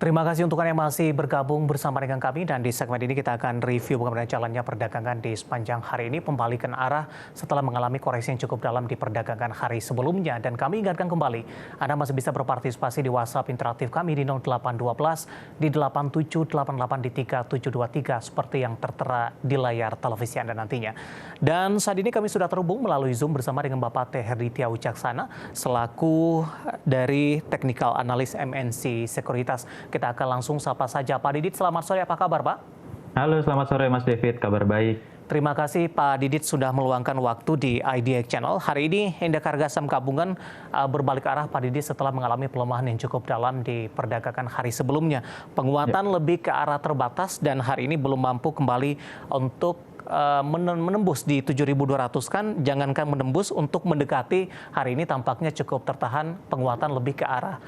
Terima kasih untuk Anda yang masih bergabung bersama dengan kami dan di segmen ini kita akan review bagaimana jalannya perdagangan di sepanjang hari ini pembalikan arah setelah mengalami koreksi yang cukup dalam di perdagangan hari sebelumnya. Dan kami ingatkan kembali, Anda masih bisa berpartisipasi di WhatsApp interaktif kami di 0812 di 8788 di 3723 seperti yang tertera di layar televisi Anda nantinya. Dan saat ini kami sudah terhubung melalui Zoom bersama dengan Bapak T. Herditya Wicaksana selaku dari Technical Analyst MNC Sekuritas. Kita akan langsung sapa saja. Pak Didit, selamat sore. Apa kabar, Pak? Halo, selamat sore Mas David. Kabar baik. Terima kasih Pak Didit sudah meluangkan waktu di IDX Channel. Hari ini indeks harga saham gabungan berbalik arah Pak Didit setelah mengalami pelemahan yang cukup dalam di perdagangan hari sebelumnya. Penguatan lebih ke arah terbatas dan hari ini belum mampu kembali untuk menembus di 7.200 kan, jangankan menembus, untuk mendekati hari ini tampaknya cukup tertahan, penguatan lebih ke arah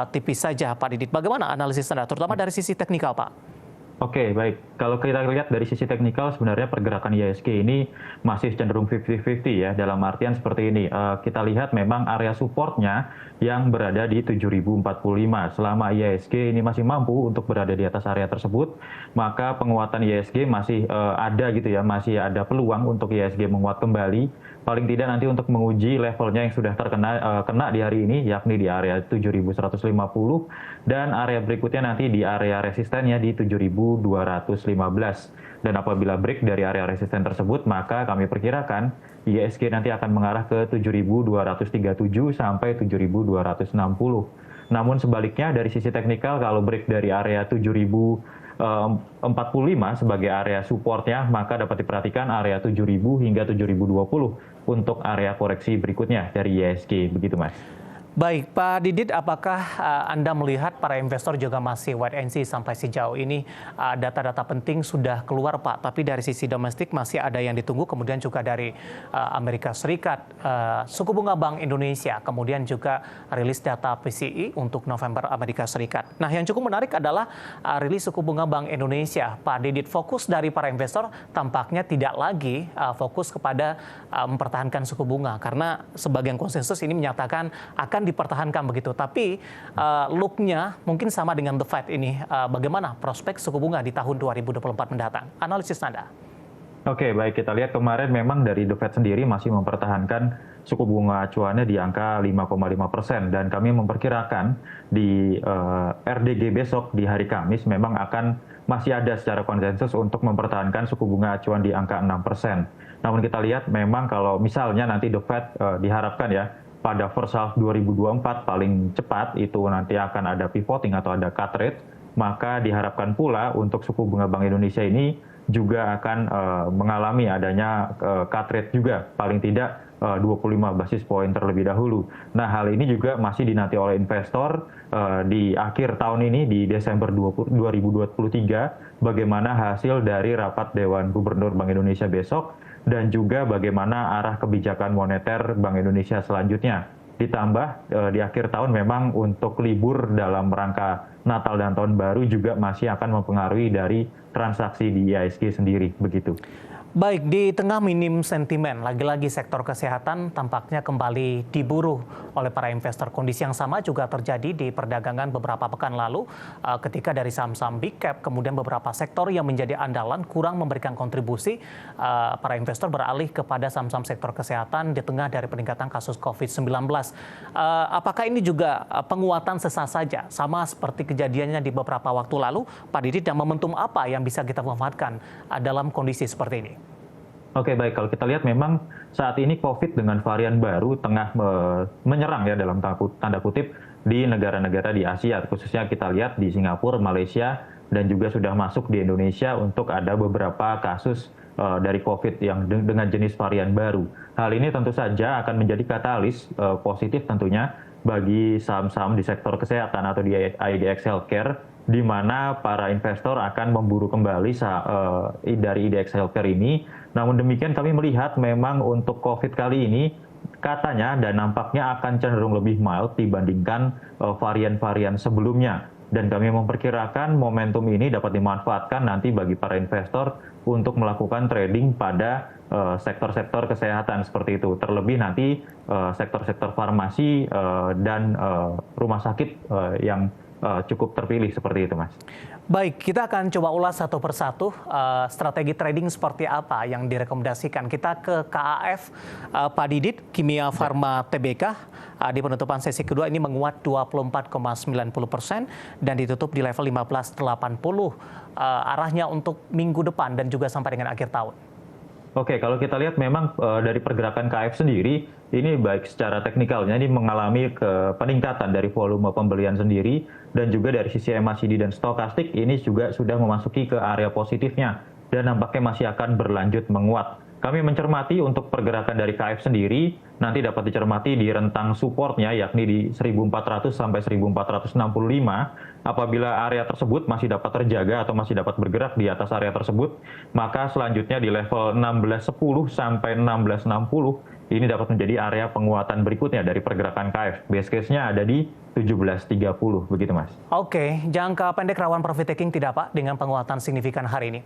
tipis saja Pak Didit. Bagaimana analisis Anda, terutama dari sisi teknikal Pak? Oke, baik. Kalau kita lihat dari sisi teknikal, sebenarnya pergerakan IHSG ini masih cenderung 50-50 ya, dalam artian seperti ini. Kita lihat memang area supportnya yang berada di 7.045. Selama IHSG ini masih mampu untuk berada di atas area tersebut, maka penguatan IHSG masih ada gitu ya, masih ada peluang untuk IHSG menguat kembali. Paling tidak nanti untuk menguji levelnya yang sudah kena di hari ini, yakni di area 7.150, dan area berikutnya nanti di area resistennya di 7.215. Dan apabila break dari area resisten tersebut, maka kami perkirakan IHSG nanti akan mengarah ke 7.237 sampai 7.260. Namun sebaliknya dari sisi teknikal, kalau break dari area 7.045 sebagai area supportnya, maka dapat diperhatikan area 7.000 hingga 7.020 untuk area koreksi berikutnya dari IHSG. Begitu, Mas. Baik, Pak Didit, apakah Anda melihat para investor juga masih wait and see sampai sejauh ini? Data-data penting sudah keluar, Pak, tapi dari sisi domestik masih ada yang ditunggu, kemudian juga dari Amerika Serikat, suku bunga Bank Indonesia, kemudian juga rilis data PCE untuk November Amerika Serikat. Nah, yang cukup menarik adalah rilis suku bunga Bank Indonesia. Pak Didit, fokus dari para investor tampaknya tidak lagi fokus kepada mempertahankan suku bunga, karena sebagian konsensus ini menyatakan akan dipertahankan begitu. Tapi look-nya mungkin sama dengan The Fed ini. Bagaimana prospek suku bunga di tahun 2024 mendatang? Analisis Anda. Oke, baik. Kita lihat kemarin memang dari The Fed sendiri masih mempertahankan suku bunga acuannya di angka 5,5%. Dan kami memperkirakan di RDG besok di hari Kamis memang akan masih ada secara konsensus untuk mempertahankan suku bunga acuan di angka 6%. Namun kita lihat memang kalau misalnya nanti The Fed diharapkan ya, pada first half 2024 paling cepat itu nanti akan ada pivoting atau ada cut rate, maka diharapkan pula untuk suku bunga Bank Indonesia ini juga akan mengalami adanya cut rate juga, paling tidak 25 basis poin terlebih dahulu. Nah, hal ini juga masih dinanti oleh investor di akhir tahun ini, di Desember 2023, bagaimana hasil dari rapat Dewan Gubernur Bank Indonesia besok, dan juga bagaimana arah kebijakan moneter Bank Indonesia selanjutnya. Ditambah di akhir tahun memang untuk libur dalam rangka Natal dan Tahun Baru juga masih akan mempengaruhi dari transaksi di IHSG sendiri, begitu. Baik, di tengah minim sentimen, lagi-lagi sektor kesehatan tampaknya kembali diburu oleh para investor. Kondisi yang sama juga terjadi di perdagangan beberapa pekan lalu ketika dari saham-saham big cap, kemudian beberapa sektor yang menjadi andalan kurang memberikan kontribusi, para investor beralih kepada saham-saham sektor kesehatan di tengah dari peningkatan kasus COVID-19. Apakah ini juga penguatan sesaat saja, sama seperti kejadiannya di beberapa waktu lalu, Pak Didit, dan momentum apa yang bisa kita manfaatkan dalam kondisi seperti ini? Oke, baik. Kalau kita lihat memang saat ini COVID dengan varian baru tengah menyerang ya dalam tanda kutip di negara-negara di Asia, khususnya kita lihat di Singapura, Malaysia, dan juga sudah masuk di Indonesia untuk ada beberapa kasus dari COVID yang dengan jenis varian baru. Hal ini tentu saja akan menjadi katalis positif tentunya bagi saham-saham di sektor kesehatan atau di IDX Healthcare, di mana para investor akan memburu kembali dari IDX Healthcare ini. Namun demikian kami melihat memang untuk COVID kali ini katanya dan nampaknya akan cenderung lebih mild dibandingkan varian-varian sebelumnya. Dan kami memperkirakan momentum ini dapat dimanfaatkan nanti bagi para investor untuk melakukan trading pada sektor-sektor kesehatan seperti itu. Terlebih nanti sektor-sektor farmasi dan rumah sakit yang cukup terpilih seperti itu, Mas. Baik, kita akan coba ulas satu persatu strategi trading seperti apa yang direkomendasikan. Kita ke KAF, Pak Didit, Kimia Farma Tbk, di penutupan sesi kedua ini menguat 24,90% dan ditutup di level 1580, arahnya untuk minggu depan dan juga sampai dengan akhir tahun. Oke, kalau kita lihat memang dari pergerakan KF sendiri, ini baik secara teknikalnya ini mengalami peningkatan dari volume pembelian sendiri, dan juga dari sisi MACD dan stokastik ini juga sudah memasuki ke area positifnya, dan nampaknya masih akan berlanjut menguat. Kami mencermati untuk pergerakan dari KF sendiri, nanti dapat dicermati di rentang supportnya, yakni di 1400 sampai 1465. Apabila area tersebut masih dapat terjaga atau masih dapat bergerak di atas area tersebut, maka selanjutnya di level 1610 sampai 1660, ini dapat menjadi area penguatan berikutnya dari pergerakan KF. Base case-nya ada di 1730, begitu Mas. Oke, jangka pendek rawan profit taking tidak Pak dengan penguatan signifikan hari ini?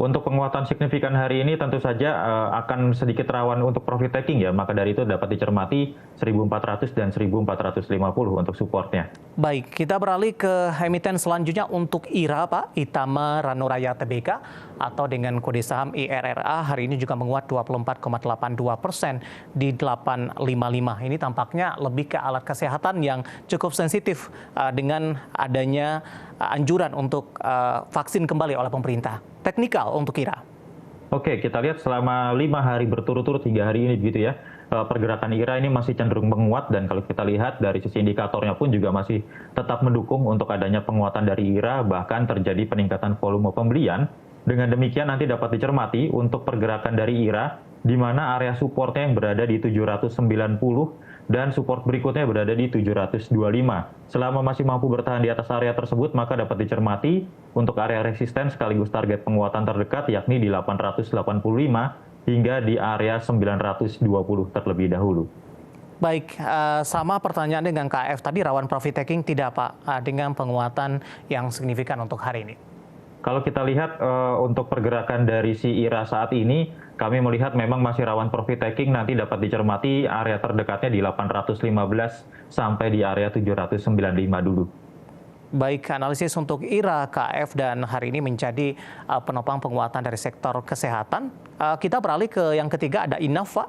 Untuk penguatan signifikan hari ini tentu saja akan sedikit rawan untuk profit taking ya, maka dari itu dapat dicermati 1400 dan 1450 untuk supportnya. Baik, kita beralih ke emiten selanjutnya untuk IRA Pak, Itama Ranuraya Tbk atau dengan kode saham IRRA hari ini juga menguat 24,82% di 855. Ini tampaknya lebih ke alat kesehatan yang cukup sensitif dengan adanya anjuran untuk vaksin kembali oleh pemerintah. Teknikal untuk IRA. Oke, kita lihat selama 5 hari berturut-turut 3 hari ini begitu ya. Pergerakan IRA ini masih cenderung menguat, dan kalau kita lihat dari sisi indikatornya pun juga masih tetap mendukung untuk adanya penguatan dari IRA, bahkan terjadi peningkatan volume pembelian. Dengan demikian nanti dapat dicermati untuk pergerakan dari IRA, di mana area supportnya yang berada di 790 dan support berikutnya berada di 725. Selama masih mampu bertahan di atas area tersebut, maka dapat dicermati untuk area resisten sekaligus target penguatan terdekat yakni di 885 hingga di area 920 terlebih dahulu. Baik, sama pertanyaan dengan KF tadi, rawan profit taking tidak Pak dengan penguatan yang signifikan untuk hari ini? Kalau kita lihat untuk pergerakan dari si IRA saat ini, kami melihat memang masih rawan profit taking, nanti dapat dicermati area terdekatnya di 815 sampai di area 795 dulu. Baik, analisis untuk IRA, KF, dan hari ini menjadi penopang penguatan dari sektor kesehatan. Kita beralih ke yang ketiga, ada INAF, Pak.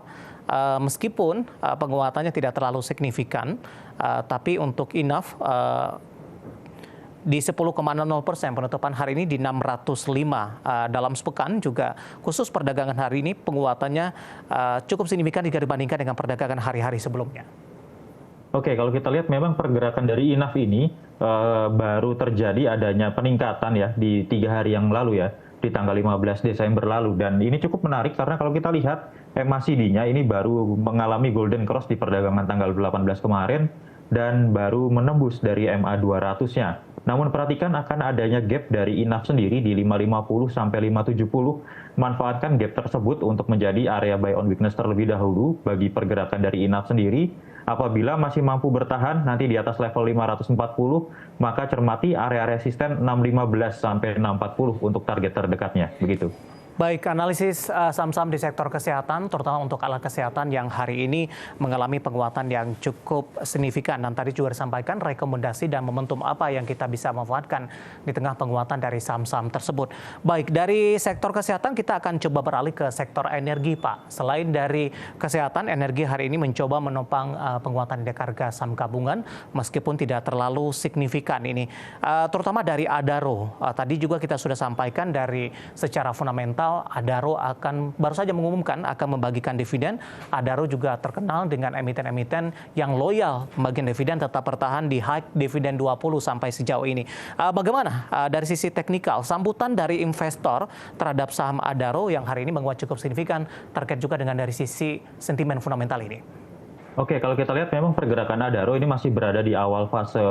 Meskipun penguatannya tidak terlalu signifikan, tapi untuk INAF di 10,00% penutupan hari ini di 605 dalam sepekan juga khusus perdagangan hari ini penguatannya cukup signifikan jika dibandingkan dengan perdagangan hari-hari sebelumnya. Oke, kalau kita lihat memang pergerakan dari INAF ini baru terjadi adanya peningkatan ya di 3 hari yang lalu ya, di tanggal 15 Desember lalu, dan ini cukup menarik karena kalau kita lihat MACD-nya ini baru mengalami golden cross di perdagangan tanggal 18 kemarin dan baru menembus dari MA 200-nya. Namun perhatikan akan adanya gap dari INAF sendiri di 550 sampai 570. Manfaatkan gap tersebut untuk menjadi area buy on weakness terlebih dahulu bagi pergerakan dari INAF sendiri. Apabila masih mampu bertahan nanti di atas level 540, maka cermati area resisten 615 sampai 640 untuk target terdekatnya, begitu. Baik, analisis saham-saham di sektor kesehatan, terutama untuk alat kesehatan yang hari ini mengalami penguatan yang cukup signifikan. Dan tadi juga disampaikan rekomendasi dan momentum apa yang kita bisa manfaatkan di tengah penguatan dari saham-saham tersebut. Baik, dari sektor kesehatan kita akan coba beralih ke sektor energi, Pak. Selain dari kesehatan, energi hari ini mencoba menopang penguatan indeks harga saham gabungan, meskipun tidak terlalu signifikan ini. Terutama dari Adaro. Tadi juga kita sudah sampaikan dari secara fundamental, Adaro baru saja mengumumkan akan membagikan dividen. Adaro juga terkenal dengan emiten-emiten yang loyal pembagian dividen, tetap bertahan di high dividen 20 sampai sejauh ini. Bagaimana dari sisi teknikal sambutan dari investor terhadap saham Adaro yang hari ini menguat cukup signifikan, terkait juga dengan dari sisi sentimen fundamental ini? Oke, kalau kita lihat memang pergerakan Adaro ini masih berada di awal fase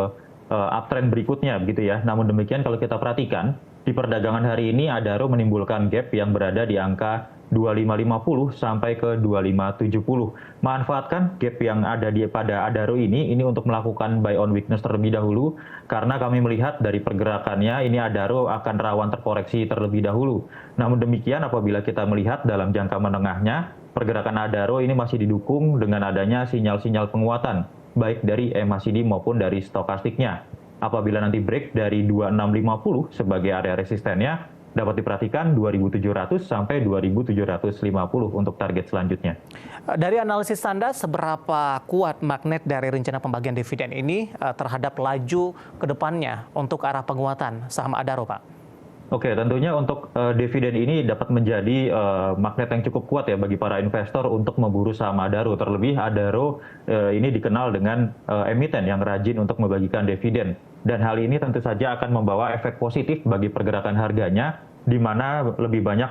uptrend berikutnya begitu ya. Namun demikian kalau kita perhatikan di perdagangan hari ini Adaro menimbulkan gap yang berada di angka 2550 sampai ke 2570. Manfaatkan gap yang ada pada Adaro ini untuk melakukan buy on weakness terlebih dahulu, karena kami melihat dari pergerakannya ini Adaro akan rawan terkoreksi terlebih dahulu. Namun demikian apabila kita melihat dalam jangka menengahnya, pergerakan Adaro ini masih didukung dengan adanya sinyal-sinyal penguatan baik dari MACD maupun dari stokastiknya. apabila nanti break dari 2650 sebagai area resistennya, dapat diperhatikan 2.700 sampai 2.750 untuk target selanjutnya. Dari analisis Anda, seberapa kuat magnet dari rencana pembagian dividen ini terhadap laju ke depannya untuk arah penguatan saham Adaro, Pak? Oke, tentunya untuk dividen ini dapat menjadi magnet yang cukup kuat ya bagi para investor untuk memburu saham Adaro. Terlebih Adaro ini dikenal dengan emiten yang rajin untuk membagikan dividen. Dan hal ini tentu saja akan membawa efek positif bagi pergerakan harganya, di mana lebih banyak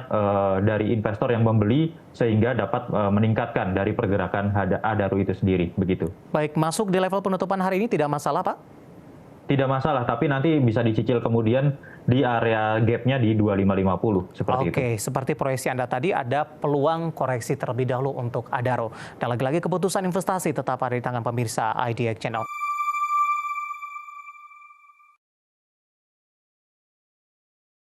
dari investor yang membeli sehingga dapat meningkatkan dari pergerakan Adaro itu sendiri. Begitu. Baik, masuk di level penutupan hari ini tidak masalah, Pak? Tidak masalah, tapi nanti bisa dicicil kemudian di area gap-nya di 2550 seperti itu. Oke, seperti proyeksi Anda tadi ada peluang koreksi terlebih dahulu untuk Adaro. Dan lagi-lagi keputusan investasi tetap ada di tangan pemirsa IDX Channel.